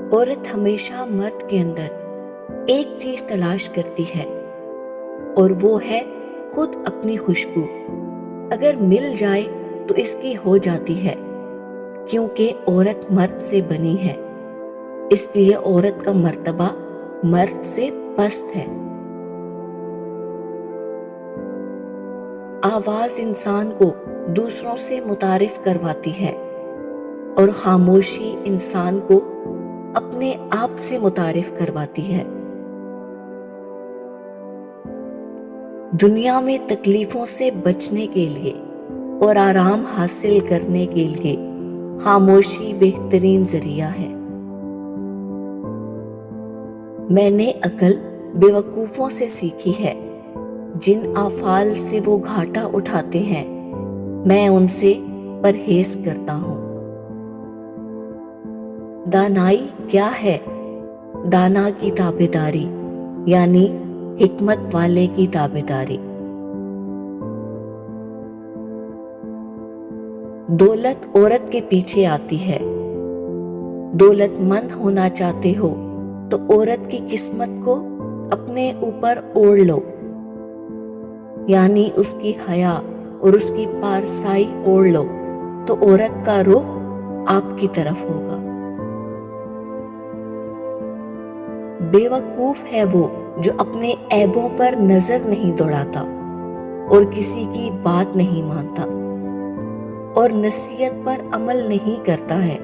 عورت ہمیشہ مرد کے اندر ایک چیز تلاش کرتی ہے اور وہ ہے خود اپنی خوشبو۔ اگر مل جائے تو اس کی ہو جاتی ہے، کیونکہ عورت مرد سے بنی ہے، اس لیے عورت کا مرتبہ مرد سے پست ہے۔ آواز انسان کو دوسروں سے متعارف کرواتی ہے اور خاموشی انسان کو اپنے آپ سے متعارف کرواتی ہے۔ دنیا میں تکلیفوں سے بچنے کے لیے اور آرام حاصل کرنے کے لیے خاموشی بہترین ذریعہ ہے۔ میں نے عقل بیوقوفوں سے سیکھی ہے، جن افعال سے وہ گھاٹا اٹھاتے ہیں میں ان سے پرہیز کرتا ہوں۔ دانائی کیا ہے؟ دانا کی تابعداری یعنی حکمت والے کی تابعداری۔ دولت عورت کے پیچھے آتی ہے۔ دولت مند ہونا چاہتے ہو تو عورت کی قسمت کو اپنے اوپر اوڑھ لو، یعنی اس کی حیا اور اس کی پارسائی اوڑھ لو تو عورت کا رخ آپ کی طرف ہوگا۔ بے وقوف ہے وہ جو اپنے عیبوں پر نظر نہیں دوڑاتا اور کسی کی بات نہیں مانتا اور نصیحت پر عمل نہیں کرتا ہے،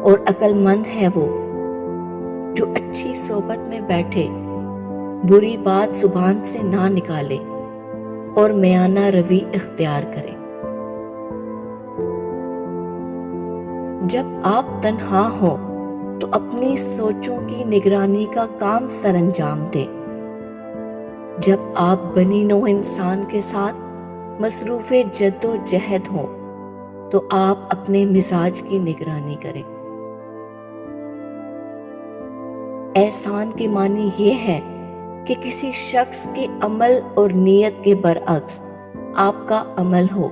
اور عقل مند ہے وہ جو اچھی صحبت میں بیٹھے، بری بات زبان سے نہ نکالے اور میانہ روی اختیار کرے۔ جب آپ تنہا ہوں تو اپنی سوچوں کی نگرانی کا کام سر انجام دیں۔ جب آپ بنی نوع انسان کے ساتھ مصروف جد و جہد ہوں تو آپ اپنے مزاج کی نگرانی کریں۔ احسان کے معنی یہ ہے کہ کسی شخص کے عمل اور نیت کے برعکس آپ کا عمل ہو،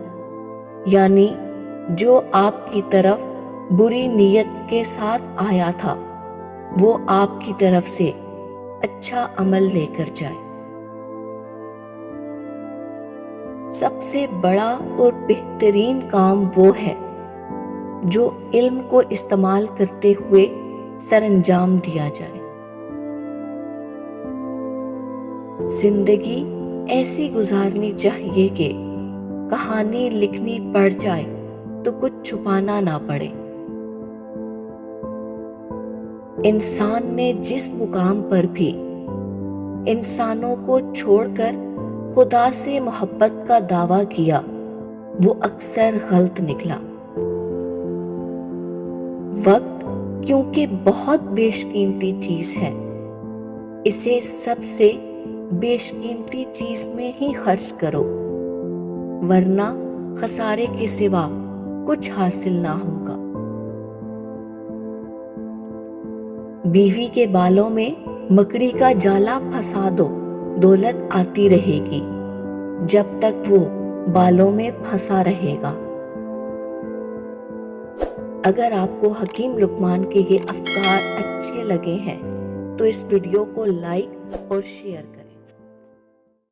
یعنی جو آپ کی طرف بری نیت کے ساتھ آیا تھا وہ آپ کی طرف سے اچھا عمل لے کر جائے۔ سب سے بڑا اور بہترین کام وہ ہے جو علم کو استعمال کرتے ہوئے سر انجام دیا جائے۔ زندگی ایسی گزارنی چاہیے کہ کہانی لکھنی پڑ جائے تو کچھ چھپانا نہ پڑے۔ انسان نے جس مقام پر بھی انسانوں کو چھوڑ کر خدا سے محبت کا دعویٰ کیا وہ اکثر غلط نکلا۔ وقت کیونکہ بہت بیش قیمتی چیز ہے، اسے سب سے بیش قیمتی چیز میں ہی خرچ کرو، ورنہ خسارے کے سوا کچھ حاصل نہ ہوگا۔ بیوی کے بالوں میں مکڑی کا جالا پھنسا دو، دولت آتی رہے گی جب تک وہ بالوں میں پھنسا رہے گا۔ اگر آپ کو حکیم لقمان کے یہ افکار اچھے لگے ہیں تو اس ویڈیو کو لائک اور شیئر کریں۔